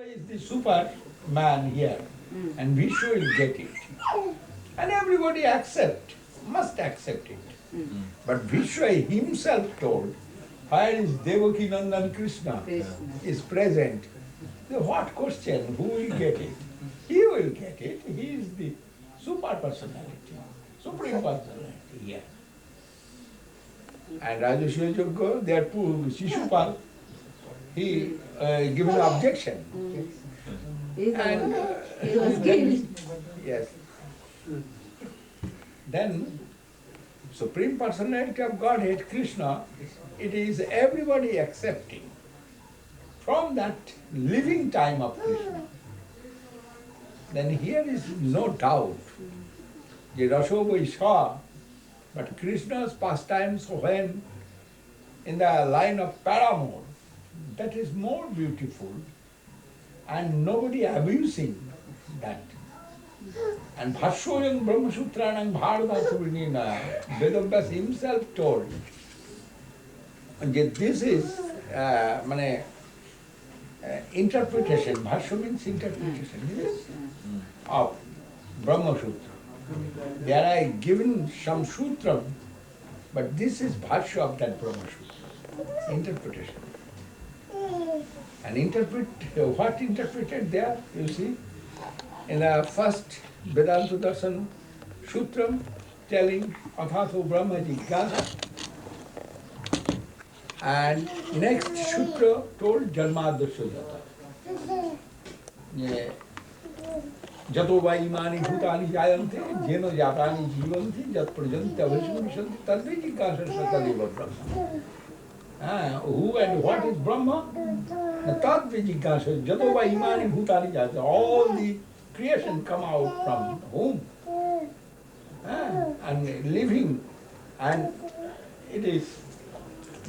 is the Superman here, and Vishnu will get it. And everybody must accept it. But Vishnu himself told, where is Devaki Nandan Krishna is present. So what question? Who will get it? He will get it. He is the super personality, supreme personality here. And Rajashri Yajna, their poor Shishupal, he given an objection. And he was killed. Yes. Then Supreme Personality of Godhead, Krishna, it is everybody accepting from that living time of Krishna. Then here is no doubt. The Rasho saw, but Krishna's pastimes when in the line of paramour, that is more beautiful and nobody abusing that. And Bhashyoyam Brahmasutranam Bharatavinina, Vedavyas himself told that this is interpretation, Bhashya means interpretation, yes, of Brahma Sutra. There I given some sutra, but this is Bhashya of that Brahma Sutra, interpretation. And what interpreted there, you see, in the first Vedanta Darshan Sutram telling Athatho Brahma Jigyasa, and next Sutra told Janmadasya Jata. Jato va imani bhutani jayante, jeno jatani jivanti, jat prajante avishmunishanti, tadve jigyasa satadeva Brahma. Who and what is Brahma? Tadve jigyasa, jato va imani bhutani jayante. All the creation come out from whom? And living, and it is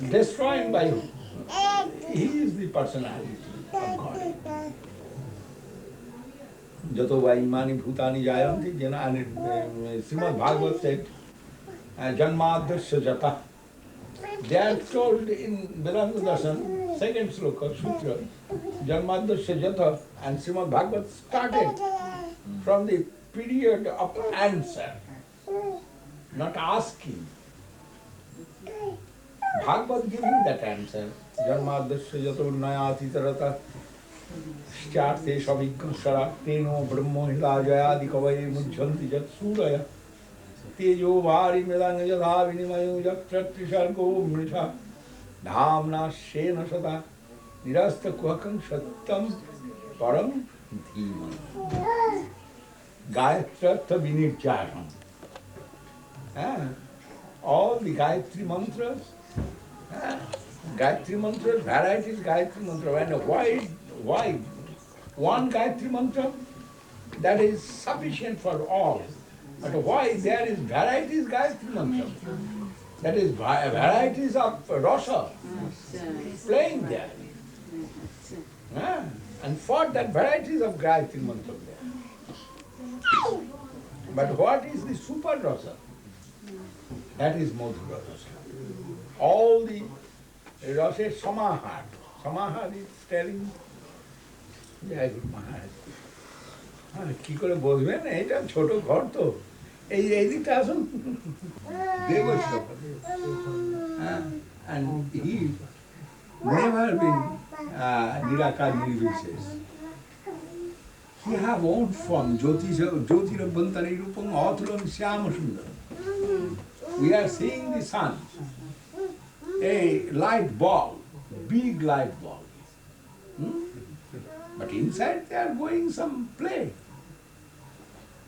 destroyed by whom? He is the personality of God. Jato va imani bhutani jayanti, and Srimad Bhagavad said, Janmadasya Jata. They are told in Vedanta Darshan, second sloka, Sutra, Janmadasya Jata, and Srimad Bhagavad started from the period of answer, not asking. Bhagavad giving that answer. Janmadasya Jato Nayati Tarata Shcharte Shabhikashara Teno Brahmo Hilajayadi Kavaye Mujjanti Jat Suraya Tejo Vari Medanga Yadha Vinimayo Yatratishargo Mritha Dhamna Shena Sata Nirasta Kuhakam Satyam Param Dhiman Gayatrartha Vinirjayam. All the Gayatri mantras, varieties Gayatri mantra. And why one Gayatri mantra? That is sufficient for all. But why there is varieties Gayatri mantra? That is varieties of rasa playing there. And for that varieties of Gayatri mantra there. But what is the super rasa? That is Madhura rasa. All the rasa samahar. Samahar is telling, Jai Guru Maharaj. কি করে বসবেন? এটা ছোট ঘর তো, এই দিকটা আসুন। And he never been Nirakar Nirvishes. He have own form, Jyotira Bantari Rupam Athuram Shyama Sundar. We are seeing the sun, a light ball, big light ball. But inside they are going some play.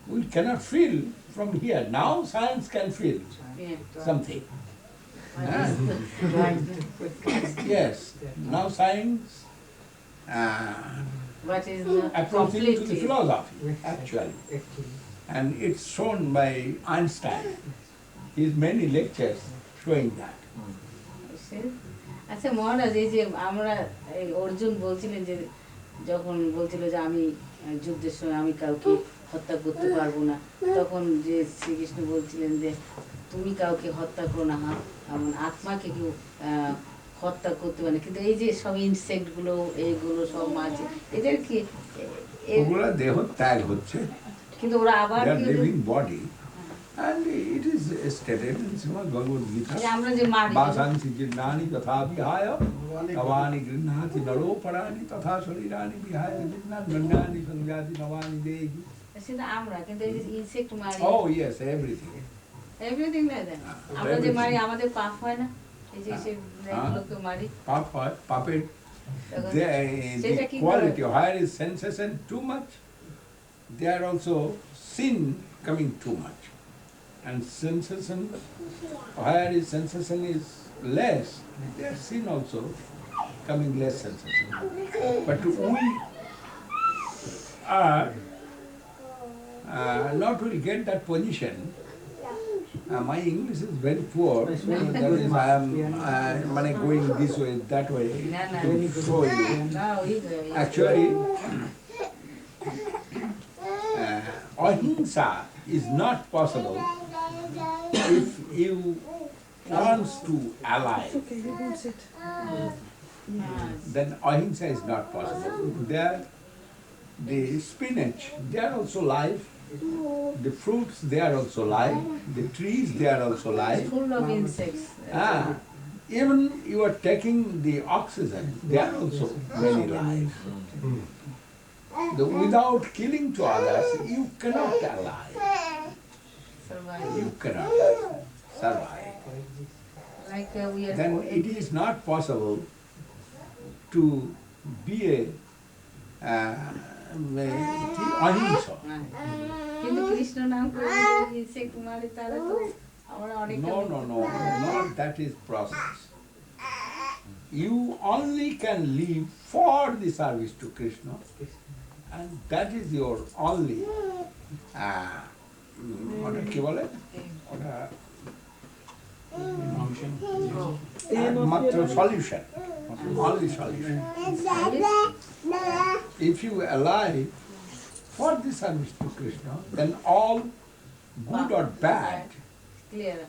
We cannot feel from here. Now science can feel something. Yes, now science approaching to the philosophy, actually. And it's shown by Einstein. His many lectures showing that. আচ্ছা মহারাজ, এই যে আমরা অর্জুন বলছিলেন যে যখন বলছিল যে আমি যুদ্ধের সময় আমি কাউকে হত্যা করতে পারবো না, তখন যে শ্রীকৃষ্ণ বলছিলেন যে তুমি কাউকে হত্যা করো না, আত্মাকে কেউ হত্যা করতে পারে, কিন্তু এই যে সব ইনসেক্ট গুলো এইগুলো সব মাছ এদের কি ওগুলা দেহ ত্যাগ হচ্ছে, কিন্তু ওরা আবার they are কি living body, and it is stated in Srimad Bhagavad Gita, যে আমরা যে মারি Vasansi jinnani tatha vihaya, tavani grinnati naro parani tatha sharirani vihaya jinnan gandani sanjati navani dehi. সেটা আমরা, কিন্তু এই যে ইনসেক্ট মারি Oh yes, everything. Everything like that, আমরা যে মারি আমাদের পাপ হয় না, এই যে সে লোককে মারি Pap, puppet, তখন the সেটা কি quality, where is sensation too much, there also sin coming too much. And sensation, where is sensation is less, there sin also coming less sensation. But we are not will get that position. My English is very poor, so that is I am going this way, that way to show you. Actually, ahimsa is not possible if you want to ally. Then ahimsa is not possible. There, the spinach, they are also live. The fruits, they are also live. The trees, they are also live. full of insects. Even you are taking the oxygen, they are also very live. Without killing to others, you cannot ally. Survive. You cannot survive. Like we are Then it is not possible to be a ahimsa. কিন্তু কৃষ্ণ নাম করে insect মারি তারা তো আমরা অনেক No, not that is process. You only can live for the service to Krishna, and that is your only কি বলে ওটা একমাত্র solution, only solution. If you alive for the service to Krishna, then all good or bad clear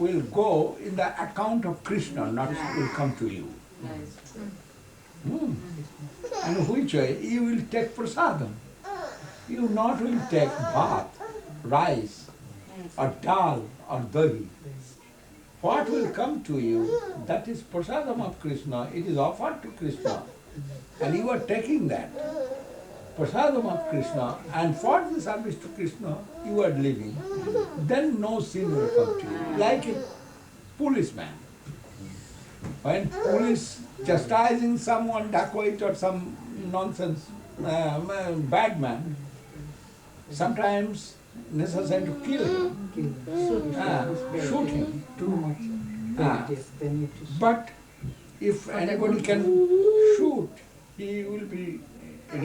will go in the account of Krishna, not will come to you. And which way? You will take prasadam. You not will take bhat, rice, or dal, or dahi. What will come to you, that is prasadam of Krishna, it is offered to Krishna. And you are taking that prasadam of Krishna, and for the service to Krishna you are living, then no sin will come to you. Like a policeman. When police chastising someone, dacoit or some nonsense, bad man, sometimes necessary to kill him, shoot him. Too much. They need to But if anybody can shoot, he will be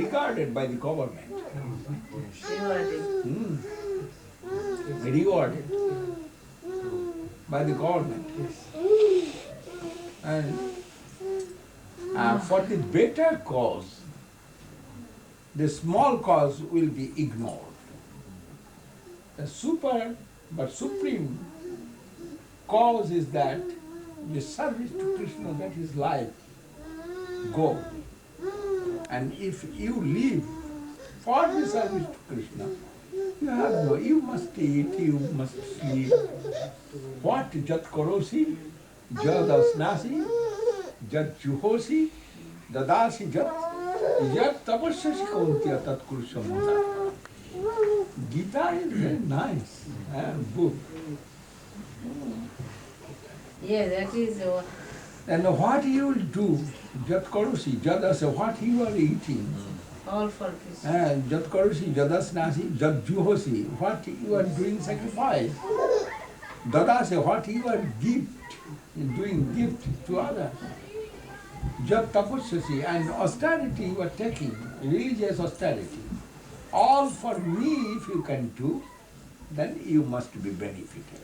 regarded by the government. Rewarded by the government. And for the better cause, the small cause will be ignored. The supreme cause is that the service to Krishna, that is life, go. And if you live for the service to Krishna, you must eat, you must sleep. What jat karosi, jad asnasi, jat juhosi, dadasi jat tapasyasi kauntya tat kurushamata. Gita is very nice book. Yeah, that is And what you will do, jat karosi, jadasa, what you are eating, all for Krishna. jat karosi, jadasnasi, jat juhosi, what you are doing sacrifice. Dadase, what you are doing gift to others. Jat tapasyasi, and austerity you are taking, religious austerity. All for me if you can do, then you must be benefited.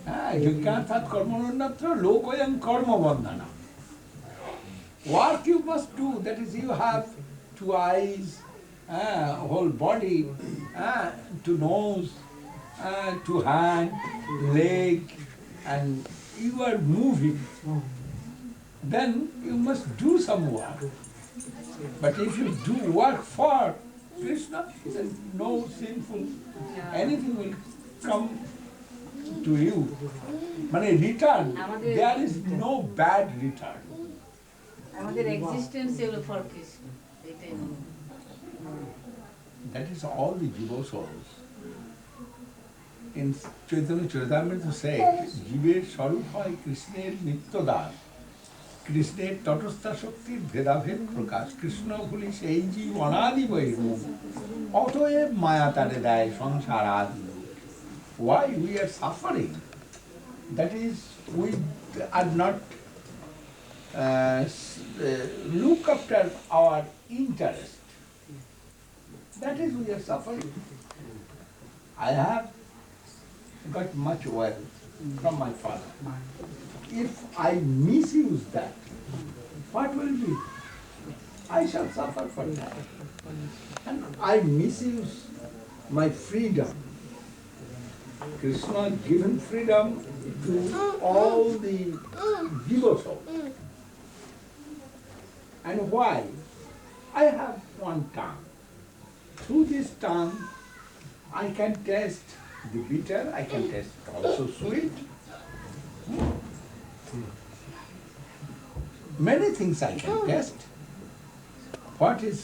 Yajnathat karmanonnatra lokoyam karma bandhana. Work you must do, that is you have 2 eyes, whole body, to nose, to hand, leg, and you are moving. then you must do some work. But if you do work for Krishna, then no sinful anything will come to you. Mane return, there is no bad return. আমাদের existence হলো for Krishna, এটাই। That is all the jiva souls. In Chaitanya Charitamrita say, জীবের স্বরূপ হয় কৃষ্ণের নিত্যদাস, কৃষ্ণের তটস্থা শক্তির ভেদাভেদ প্রকাশ, কৃষ্ণ বলি সেই জীব অনাদি বহির্মুখ, অতএব মায়া তারে দেয় সংসার আদি। Why we are suffering? That is, we are not look after our interest. That is, we are suffering. I have got much wealth from my father. If I misuse that, what will be? I shall suffer for that. And I misuse my freedom. Krishna has given freedom to all the devotees. And why? I have one tongue. Through this tongue, I can taste the bitter, I can taste also sweet. Many things I can taste. What is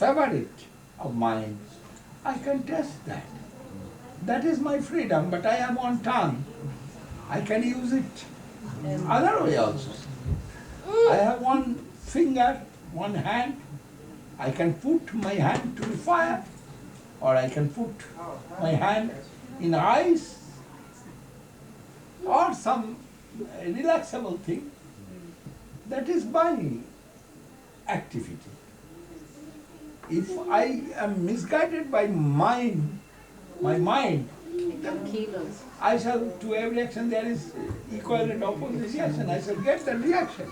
favorite of mine, I can taste that. That is my freedom, but I have one tongue. I can use it other way also. I have one finger, one hand. I can put my hand to the fire, or I can put my hand in ice, or some relaxable thing. That is my activity. If I am misguided by my mind, এটা kill also. I shall, to every action there is equal and opposite reaction. I shall get that reaction.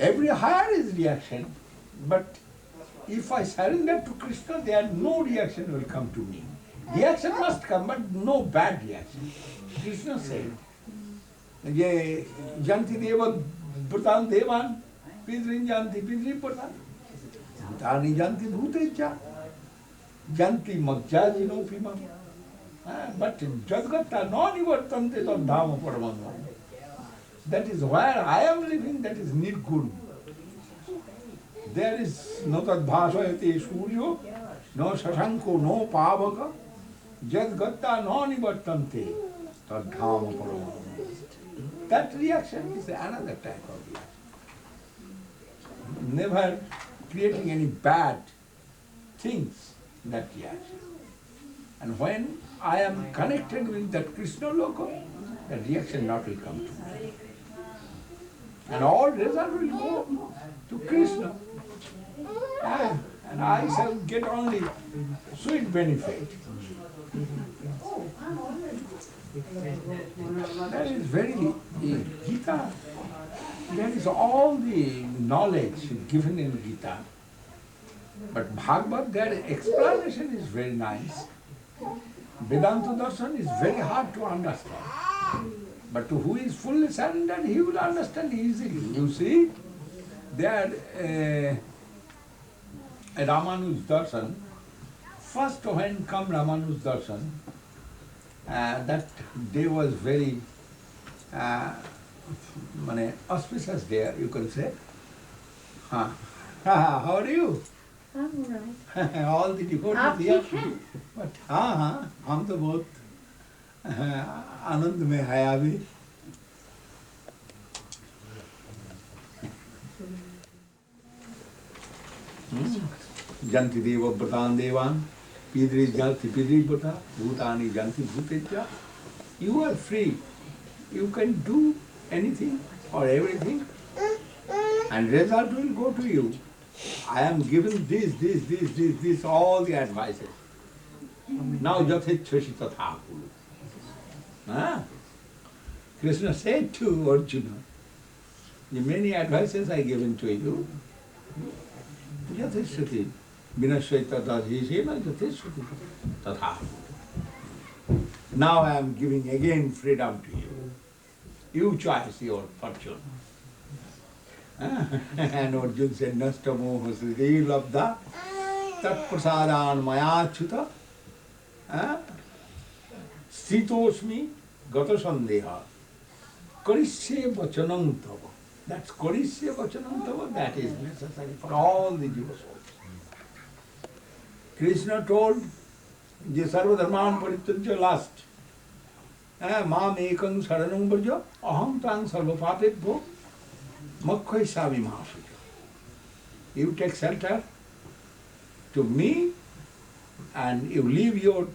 Every higher is reaction, but if I surrender to Krishna, there no reaction will come to me. Reaction must come, but no bad reaction. Krishna said, "Ye janti deva bhutan devan, pidrin janti pidri bhutan, bhutani janti bhutecha, janti majjajino pimam." But jadgata non-nivartante tad dhama paramanam. That is where I am living, that is nirgun. There is no tad bhasayate suryo, no shashanko, no pavaka, jadgata non-nivartante tad dhama paramanam. That reaction is another type of reaction. Never creating any bad things, that reaction. And when I am connected with that Krishna loka, that reaction not will come to me. And all result will go to Krishna. And I shall get only sweet benefit. That is very Gita. That is all the knowledge given in Gita. But Bhagavad, their explanation is very nice. Vedanta darshan is very hard to understand. But to who is fully surrendered, he will understand easily. You see, there Ramanuj darshan, first when come Ramanuj darshan, that day was very auspicious day, you can say. How are you? I'm alright. All the devotees आप here. ठीक हैं? But हाँ, हम तो बहुत आनंद में है अभी. janti deva bratan devan, pidri janti pidri brata, bhutani janti bhuteja. You are free. You can do anything or everything, and result will go to you. I am given this, all the advices. Now yathechasi tatha kuru. Krishna said to Arjuna, the many advices I given to you, yathechati vinasvaita tadhisena yathechati tatha. Now I am giving again freedom to you. You choose your fortune. And Arjuna said, Nastamo Hasri Labda Tat Prasadan Mayachyuta Sitosmi Gata Sandeha Karishye Vachanam Tava. That's Karishye Vachanam Tava, that is necessary for all the jiva souls. Krishna told Je Sarva Dharman Parityajya last. Mam ekam saranam braja aham tang sarva papebhyo makkhay savi mahasuja. You take shelter to me and you leave your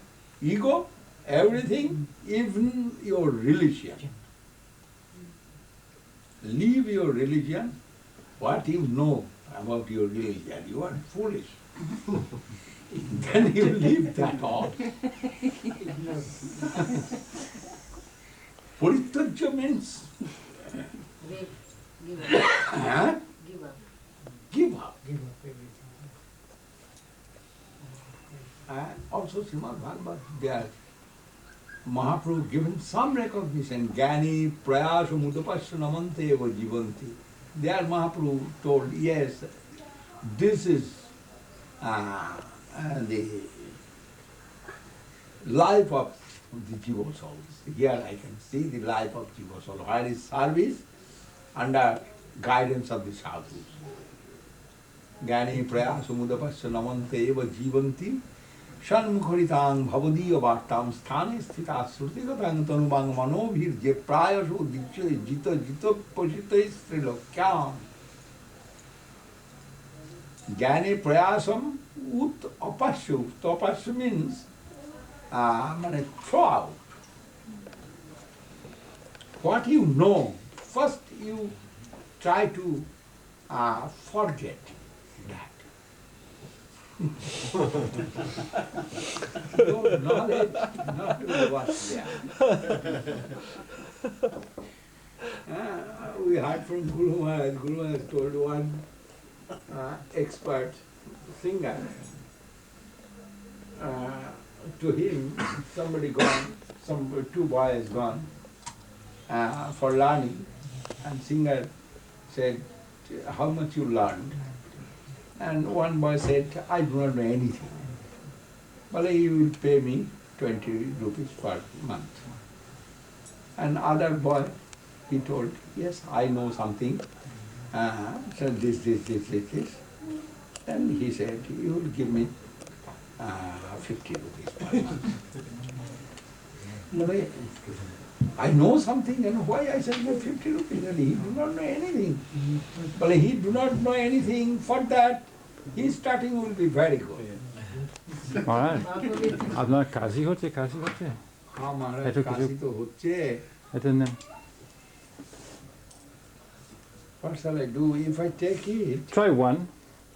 ego, everything, even your religion. Leave your religion. What you know about your religion? You are foolish. Then you leave that all. Parityajya means Give up. huh? Give up. Give up. Give up everything. And also Srimad Bhagavad, there Mahaprabhu given some recognition. Gyani prayasa mudapasya namante eva jivanti. There Mahaprabhu told, yes, this is the life of the jiva souls. Here I can see the life of jiva soul. Where is service under guidance of the sadhus. Gyani prayasa mudapasya namante eva jivanti. Shanmukharitang bhavadiya vartam sthane sthita srutigatang tanubang manovir je prayasu dikshya jita jita pasita srilokyam. Gyane prayasam ut apasya. Apasya means throw out. What you know, first you try to forget that. Your knowledge not what's there. We heard from Guru Maharaj. Guru Maharaj told one expert singer, to him somebody gone, two boys gone for learning, and singer said, how much you learned? And one boy said, I do not know anything. Well, you will pay me 20 rupees per month. And other boy, he told, yes, I know something. So this. Then he said, you will give me 50 rupees per month. Well, I know something, and why I said 50 rupees? And he do not know anything. Well, he do not know anything. For that, his starting will be very good. Maharaj, আপনার কাশি হচ্ছে? হ্যাঁ মহারাজ, কাশি তো হচ্ছে। What shall I do if I take it? Try one,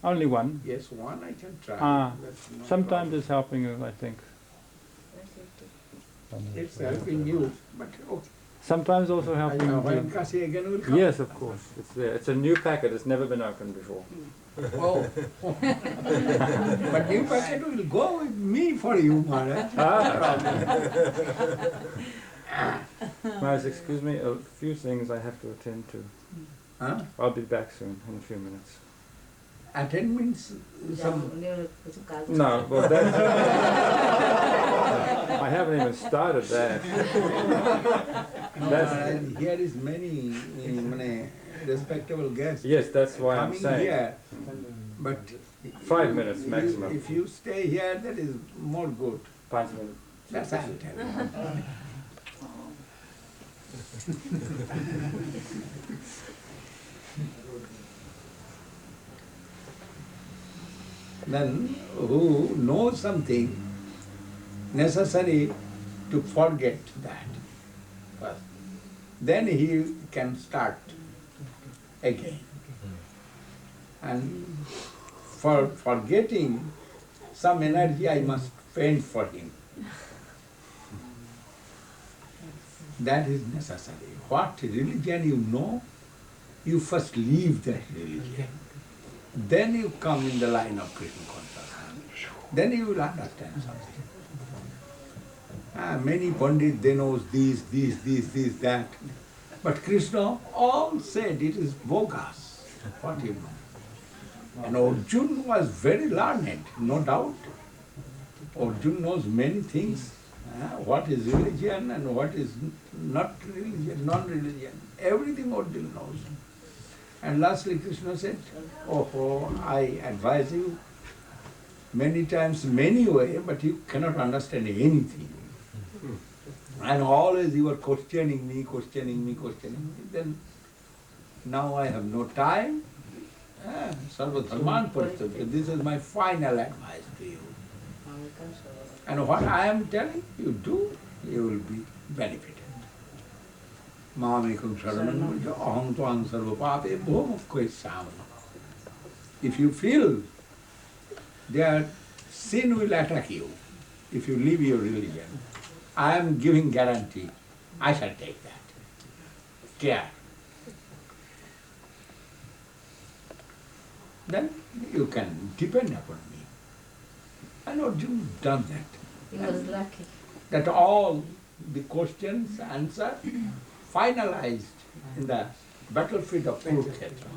only one. Yes, one I can try. That's no Sometimes problem. it's helping you, I think. It's helping you, but okay. Sometimes also helping When you. Kasi again will come? Yes, of course. It's there. It's a new packet. It's never been opened before. Oh. But new packet will go with me for you, Maharaj. Maharaj, excuse me, a few things I have to attend to. Huh? I'll be back soon, in a few minutes. Attend means some... No, well that... I haven't even started that. Maharaj, here is many respectable guests. Yes, that's why I'm coming saying. here. But 5 minutes maximum. If you stay here, that is more good. 5 minutes. That's all I'm telling you. Then, who knows something necessary to forget that first. Then he can start again. And for forgetting some energy, I must spend for him. That is necessary. What religion you know, you first leave that religion. Then you come in the line of Krishna consciousness. Then you will understand something. Many Pandits, they know this, that. But Krishna all said it is bogus. What you know? And Arjuna was very learned, no doubt. Arjuna knows many things. What is religion and what is not religion, non-religion. Everything Arjuna knows. And lastly Krishna said, oh, I advise you many times, many way, but you cannot understand anything. And always you are questioning me. Then now I have no time. Sarva dharman parityaja. This is my final advice to you. And what I am telling you do, you will be benefited. Mamekam saranam bhaja aham tvang sarva pape bhomukkhai samana. If you feel that sin will attack you, if you leave your religion, I am giving guarantee, I shall take that care. Then you can depend upon me. And Arjuna done that. He was lucky. That all the questions answered, finalized in the battlefield of Kurukshetra.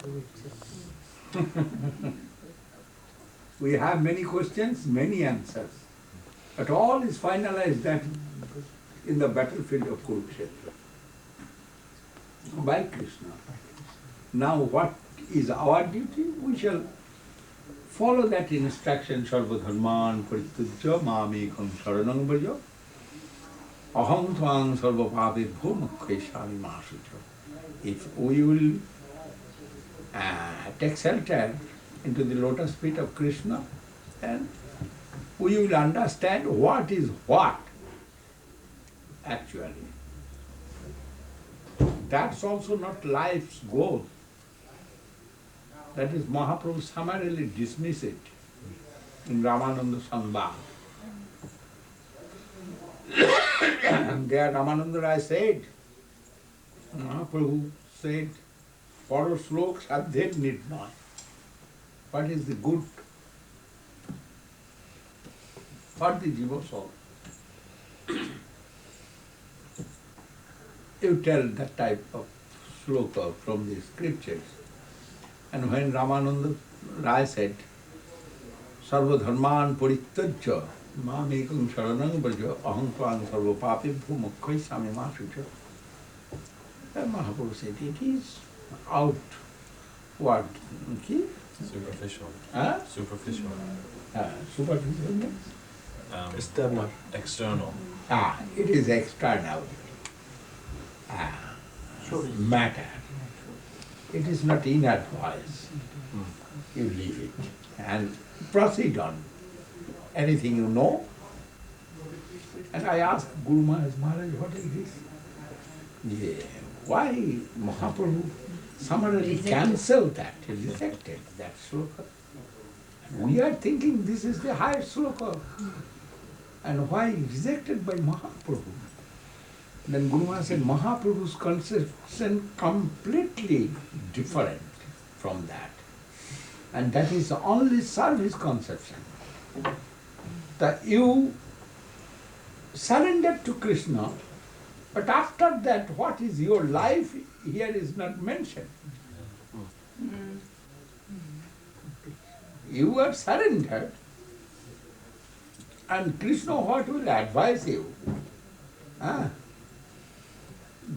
We have many questions, many answers. But all is finalized that in the battlefield of Kurukshetra by Krishna. Now what is our duty? We shall follow that instruction, sarva dharman parityaja mamekam saranam vraja aham tvang sarva papebhyo mokkhaysami ma shucha. If we will take shelter into the lotus feet of Krishna, then we will understand what is what actually. That's also not life's goal. That is, Mahaprabhu summarily dismissed it in Ramananda Sambad. And there Ramananda Rai said, Mahaprabhu said, follow sloks adhyet need not. What is the good for the jiva soul? You tell that type of sloka from the scriptures. And when Ramananda Rai said, sarva dharman parityaja mamekam saranam vraja aham tvang sarva papebhyo mokkhaysami ma shucha. Then Mahaprabhu said, it is outward. Okay? Superficial. Huh? Superficial. Superficial means? External. External. It is external matter. It is not inner voice. You leave it and proceed on. Anything you know. And I asked Guru Maharaj, what is this? Yeah. Why Mahaprabhu summarily cancelled that, rejected that sloka? We are thinking this is the highest sloka. And why rejected by Mahaprabhu? Then Guru Maharaj said, Mahaprabhu's conception completely different from that. And that is only service conception. That you surrender to Krishna, but after that, what is your life here is not mentioned. You are surrendered, and Krishna what will advise you?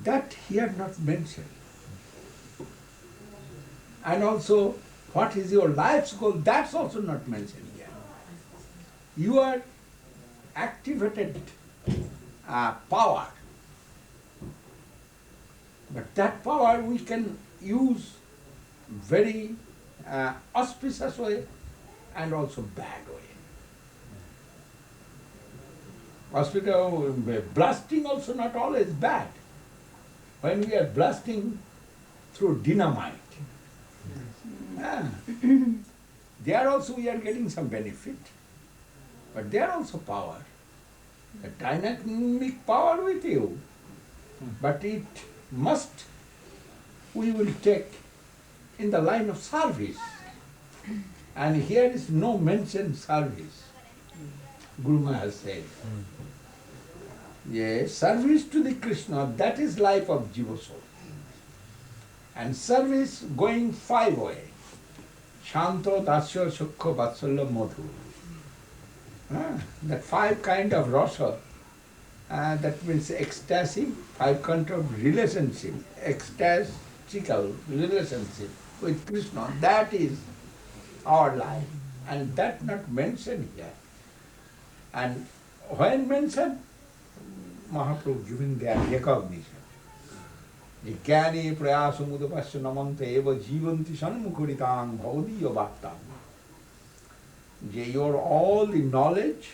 That here not mentioned. And also, what is your life's goal? That's also not mentioned here. You are activated power. But that power we can use very auspicious way and also bad way. Auspicious, blasting also not always bad. When we are blasting through dynamite, there also we are getting some benefit, but there also power. The dynamic power with you, but it must, we will take in the line of service. And here is no mention service. Guru Maharaj said. Yes, service to the Krishna, that is life of Jiva soul. And service going 5 ways. Shanto, Dasya, Sukha, Vatsalya, Madhu. That 5 kind of rasa, that means ecstasy, 5 kind of relationship, ecstatical relationship with Krishna, that is our life. And that not mentioned here. And when mentioned, Mahaprabhu giving their recognition. Jnani prayasumudapasya namanta eva jivanti sanmukuritam bhavadiya bhaktam. Your all the knowledge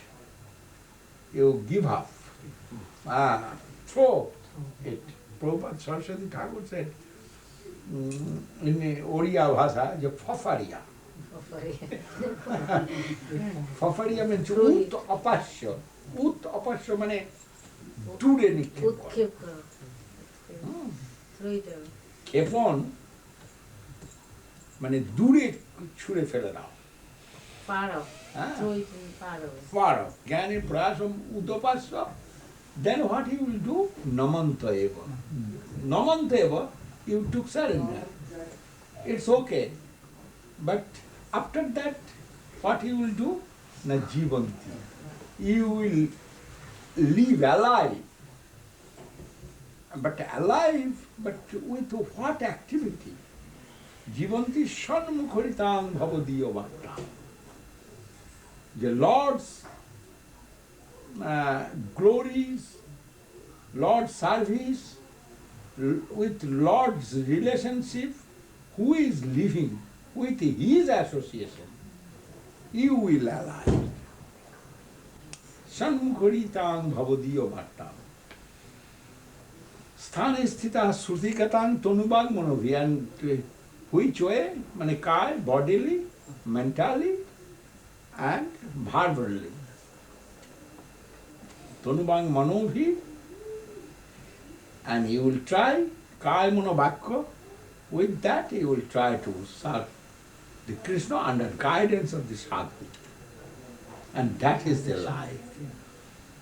you give up, throw it. Prabhupada Saraswati Thakur said in Oriya Bhasha, Fafaria. Fafaria means ut apasya. Ut apasya means dure nikkhe kora. Khepon মানে দূরে ছুঁড়ে ফেলে দাও। Far off. Throw it far away. Far off. Jnani prayasam udapasya. Then what he will do? Namanta eva. Namanta eva, you took surrender. It's okay. But after that, what he will do? Na jivanti. You will live alive. But alive, but with what activity? Jivanti shanmukharitam bhavadiya bhakta. The Lord's glories, Lord's service, with Lord's relationship, who is living with His association, you will alive. Shanmukharitam bhavadiya bhakta. Sthane sthita srutikatang tonubag manovi. And which way? Mane kai, bodily, mentally, and verbally. Tonubang manovi. And you will try, kai monobhakya. With that you will try to serve the Krishna under guidance of the sadhu. And that is the life.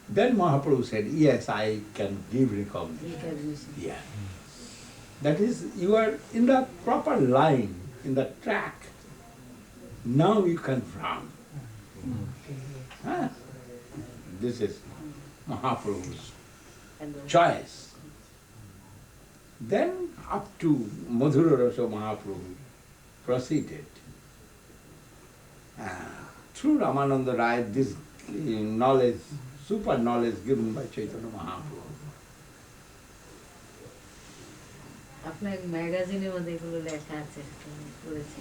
Then Mahaprabhu said, yes, I can give recognition. Yeah. That is, you are in the proper line, in the track. Now you can run. This is Mahaprabhu's choice. Then up to Madhura Rasa Mahaprabhu proceeded. Through Ramananda Rai, this knowledge, super knowledge given by Chaitanya Mahaprabhu. আপনার ম্যাগাজিনের মধ্যে এগুলো লেখা আছে পড়েছি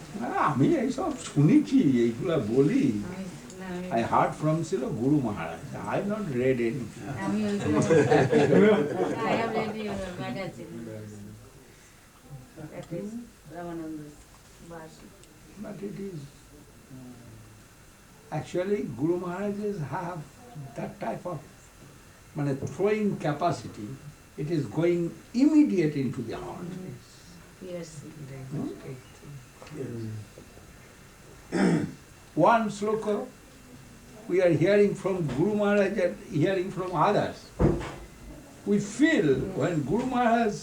আমি এইসব শুনেছি এইগুলা বলি I heard from Srila Guru Maharaj. I have not read anything. আমি ওইগুলো I have read your magazine. That is Ramananda's verse. But it is actually Guru Maharajas have that type of throwing capacity. It is going immediate into the heart. One sloka we are hearing from Guru Maharaj and hearing from others. We feel when Guru Maharaj is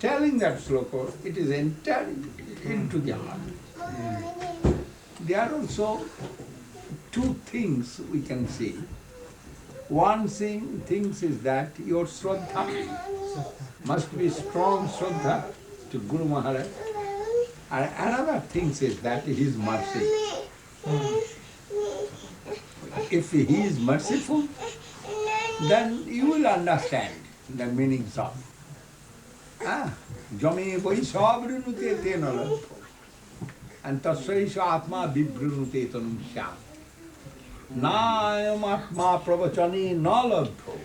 telling that sloka, it is entered into the heart. There are also 2 things we can see. One thing is that your Shraddha must be strong Shraddha to Guru Maharaj. And another thing is that His mercy. If He is merciful, then you will understand the meanings of Jami Vaishabrinute Tenalabho and Tasvaisha Atma Vibrinute Tanum Syam. Nayam Atma Pravachani Nalabho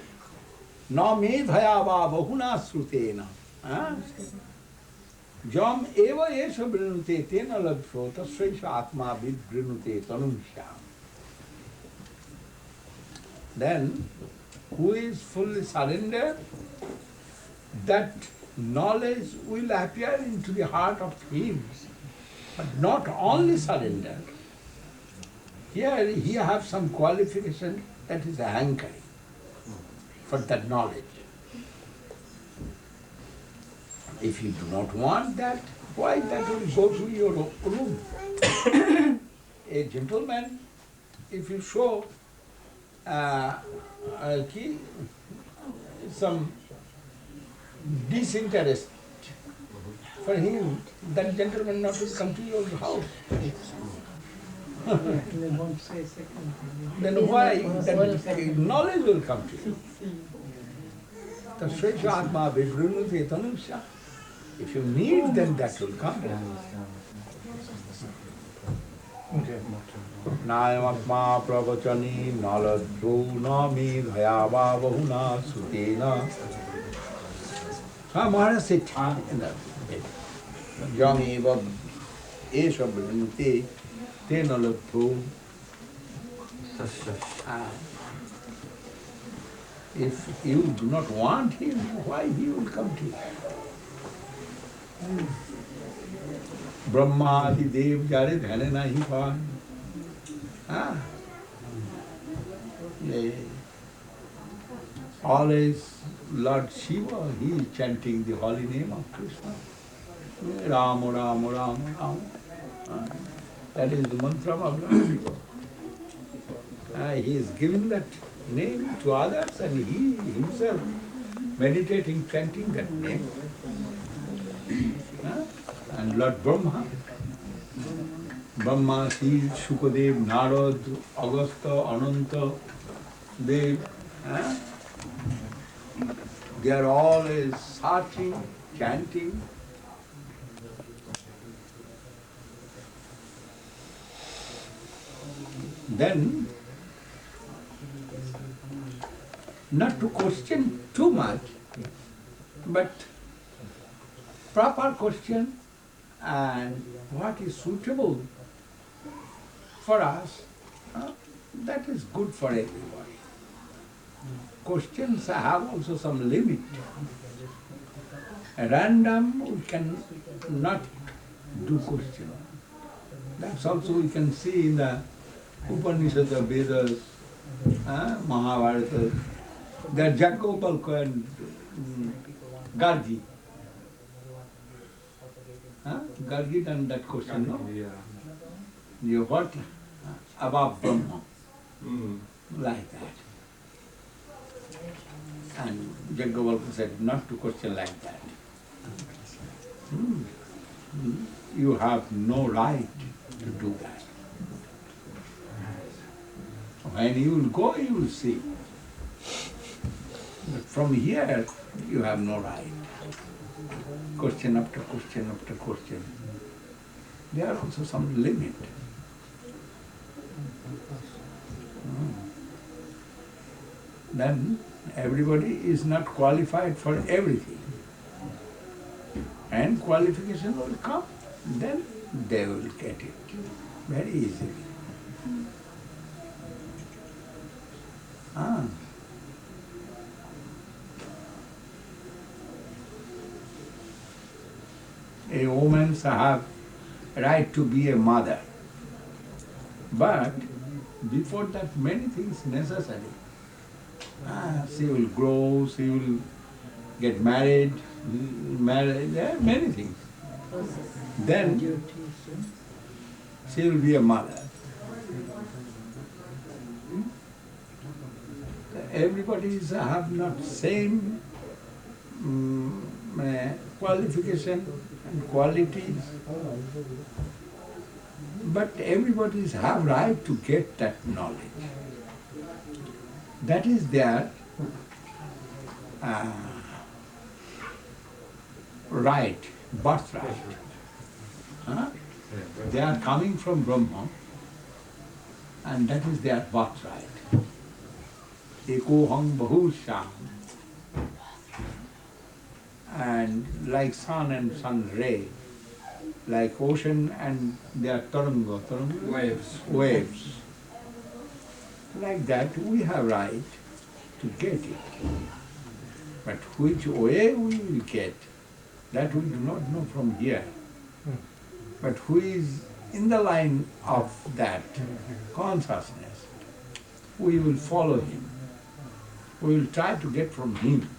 Na Medhayava Bahuna Srutena Jam Eva Esha Brinute Tenalabho Tasvaisha Atma Vibrinute Tanum Syam. Then, who is fully surrendered, that knowledge will appear into the heart of him. But not only surrender. Here he has some qualification that is hankering for that knowledge. If you do not want that, Why that will go to your room? A gentleman, if you show some disinterest for him, that gentleman not will come to your house. They won't say second thing. Then why that knowledge will come to you? Tasvesha atma vibhrunute tanusya. If you need, then that will come. Nayamatma pravachani naladhu nami dhayava vahuna sutena. Maharaj said in the Yameva esha vibhrunute te naladhu. If you do not want him, why he will come to you? Brahma adi dev jare dhane nahi paan. Always Lord Shiva, he is chanting the holy name of Krishna. Rama, Rama, Rama, Rama. That is the mantra of Lord Shiva. He is giving that name to others and he himself meditating, chanting that name. And Lord Brahma, Sri Shukadev, Narad, Agastya, Ananta, Dev, they are always searching, chanting. Then, not to question too much, but proper question and what is suitable for us, that is good for everybody. Questions have also some limit. At random, we can not do question. That's also we can see in the Upanishads, Vedas, Mahabharata. There are Jagopalka and Gargi. Gargi done that question, no? You what? Above Brahma. Like that. And Jagopalka said not to question like that. You have no right to do that. When you will go, you will see. But from here, you have no right. Question after question after question. There are also some limit. Then everybody is not qualified for everything. And qualification will come, then they will get it very easily. A woman have right to be a mother, but before that many things necessary. She will grow, she will get married, there are many things. Then she will be a mother. Everybody have not same qualification and qualities, but everybody have right to get that knowledge. That is their right, birthright. They are coming from Brahma, and that is their birthright. Ekoham bahusham. And like sun and sun ray, like ocean and their taranga, waves. Like that, we have right to get it. But which way we will get, that we do not know from here. But who is in the line of that consciousness, we will follow him. We will try to get from him.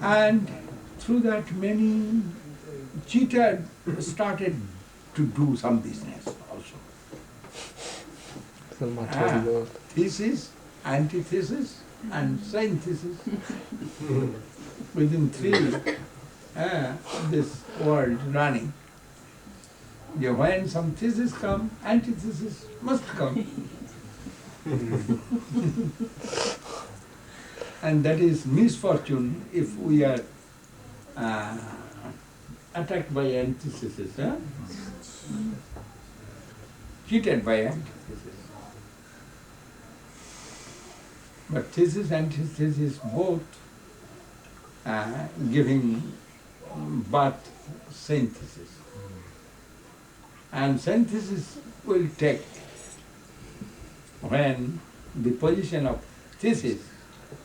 And through that many cheated started to do some business also. The material world. Thesis, antithesis, and synthesis. Within three, this world running. When some thesis come, antithesis must come. And that is misfortune if we are attacked by antithesis, cheated by antithesis. But thesis and antithesis both giving birth synthesis. And synthesis will take when the position of thesis,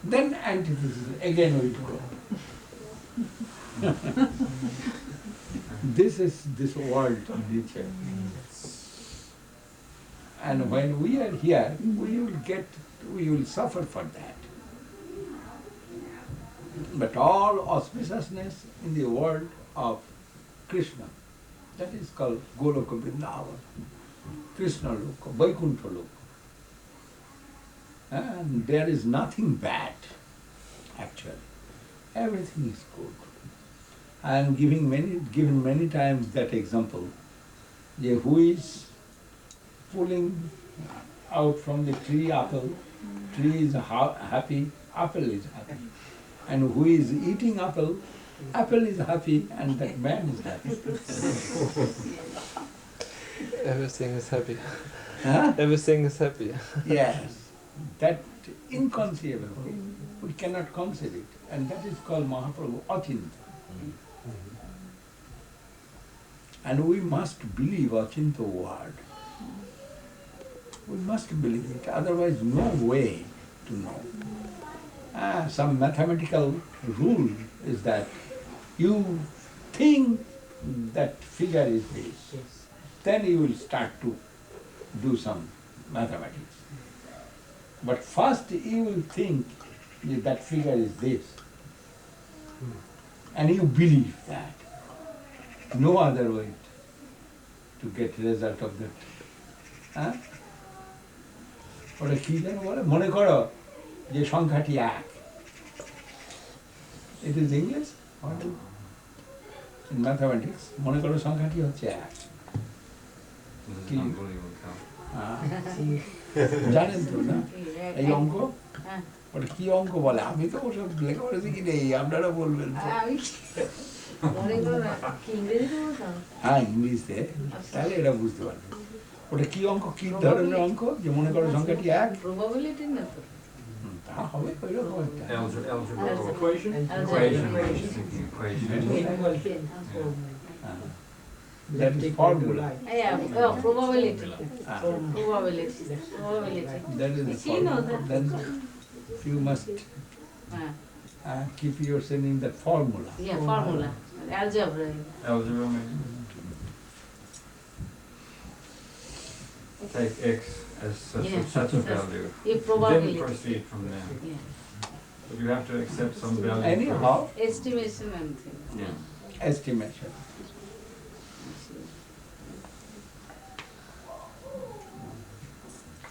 then antithesis again will go. This is this world nature. And when we are here, we will suffer for that. But all auspiciousness in the world of Krishna, that is called Goloka Vrindavan, Krishna Loka, Vaikuntha Loka. And there is nothing bad, actually. Everything is good. I am given many times that example. Who is pulling out from the tree apple, tree is happy, apple is happy. And who is eating apple, apple is happy, and that man is happy. Everything is happy. Huh? Everything is happy. Yes, that inconceivable. We cannot conceive it, and that is called Mahaprabhu Achinta. And we must believe Achinta word. We must believe it, otherwise no way to know. Some mathematical rule is that you think that figure is this, then you will start to do some mathematics. But first you will think that figure is this, and you believe that. No other way to get result of that. ওটা কি যেন বলে মনে করো যে সংখ্যাটি এক. It is English? In mathematics, মনে করো সংখ্যাটি হচ্ছে এক. জানেন তো না এই অঙ্ক? ওটা কি অঙ্ক বলে? আমি তো ওসব লেখাপড়া শিখি নেই, আপনারা বলবেন তো। হ্যাঁ, ইংলিশে, তাহলে এটা বুঝতে পারবে। ওটা কি অঙ্ক, কি ধরনের অঙ্ক? যে মনে করো সংখ্যাটি এক, তা হবে ওইরকম একটা। That is formula. Probability. That is the formula. Then you must keep yourself in that formula. Yeah, formula. Algebra. Algebra maybe. Take x as such a value. Then proceed from there. Yeah. But you have to accept some value. Anyhow, Estimation and things. Yeah. estimation.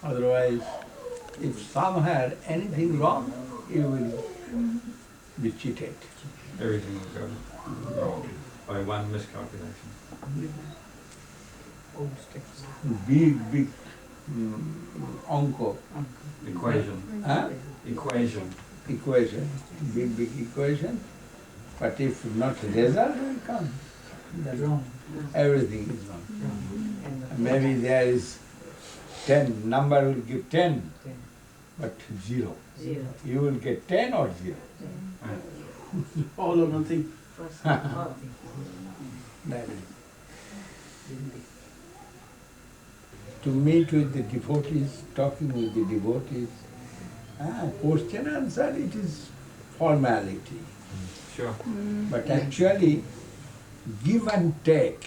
Otherwise, if somewhere anything wrong, you will be cheated. Everything will go wrong by one miscalculation. Big onko. Equation. Huh? Equation. Equation. Big equation. But if not result will come, then everything is wrong. Maybe there is 10, number will give 10, but 0. You will get 10 or 0. All or nothing. That is. To meet with the devotees, talking with the devotees, question answer, it is formality. Sure. But actually, give and take,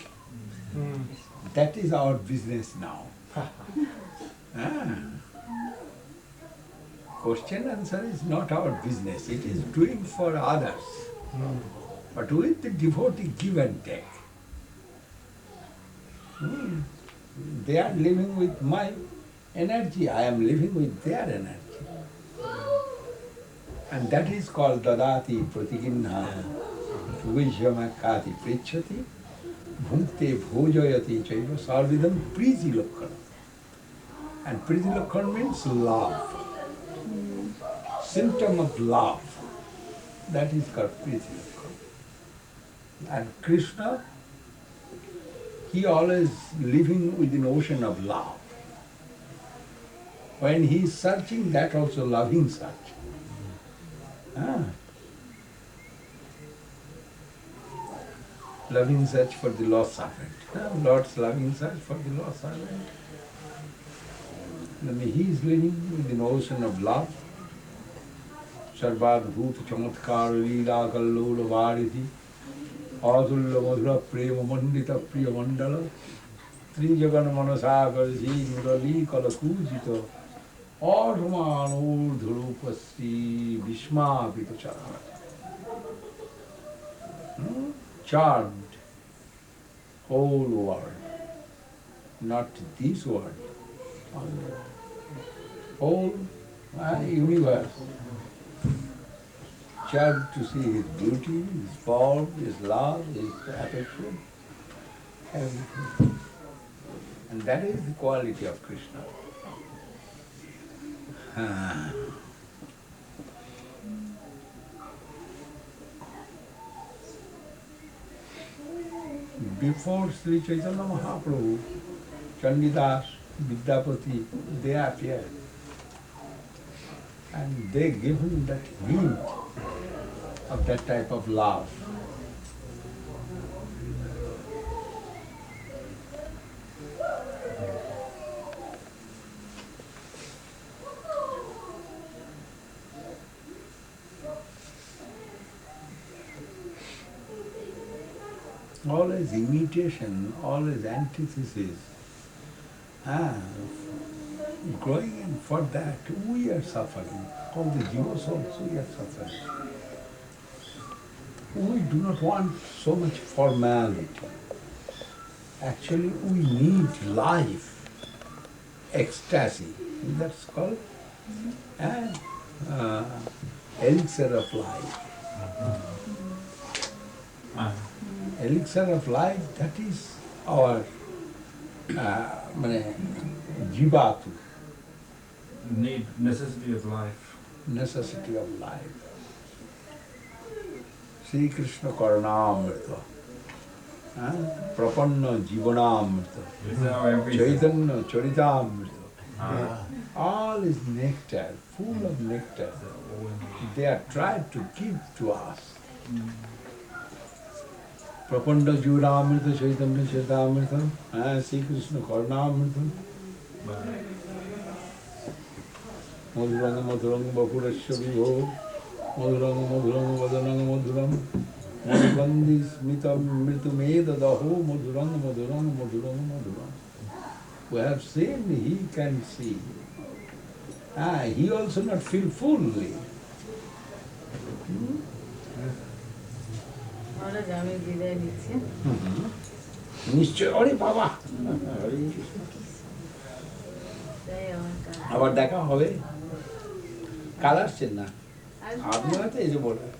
that is our business now. Question answer is not our business, it is doing for others. but with the devotee give and take. They are living with my energy, I am living with their energy. And that is called dadati pratiginha vijyamakati prichati bhukte bhojayati chaiva sarvidam priti lakkana. And priti lakkana means love. Symptom of love. That is called priti lakkana. And Krishna, he always living within ocean of love. When he is searching, that also loving search. Loving search for the lost servant. Lord's loving search for the lost servant. Then he is living within ocean of love. Sarvadbhut chamatkar leela kallola varieties. Adulya madhura prema mandita priya mandala. Trijagana manasagar ji murali kalakujita. Adhaman urdhurupasti Bhishma Pitachara. Charmed whole world, not this world, whole universe. Charmed to see his beauty, his form, his love, his affection, everything. And that is the quality of Krishna. Before Sri Chaitanya Mahaprabhu, Chandidas, Vidyapati, they appeared. And they gave him that hint of that type of love. Always imitation, always antithesis. Going in for that, we are suffering. All the jivas also we are suffering. We do not want so much formality. Actually, we need life, ecstasy. That's called elixir of life. Elixir of life, that is our jivatu. Need, necessity of life. Necessity of life. Sri Krishna Karnamrita, Prapanna Jivanamrita, Chaitanya Charitamrita. All is nectar, full of nectar. They are tried to give to us. Prapanna Jivanamrita, Chaitanya Charitamrita, Sri Krishna Karnamrita. Madhuranga madhuranga bapurasya vibho, madhuranga madhuranga vadananga madhuram, madhubandhi smita mritumeda daho, madhuranga madhuranga madhuranga madhuram. We have seen, he can see. He also not feel fully. মহারাজ আমি বিদায় নিচ্ছি নিশ্চয় আরে বাবা তাই আমার কাজ আবার দেখা হবে কাল আসছেন না আপনি হয়তো এই যে বলবেন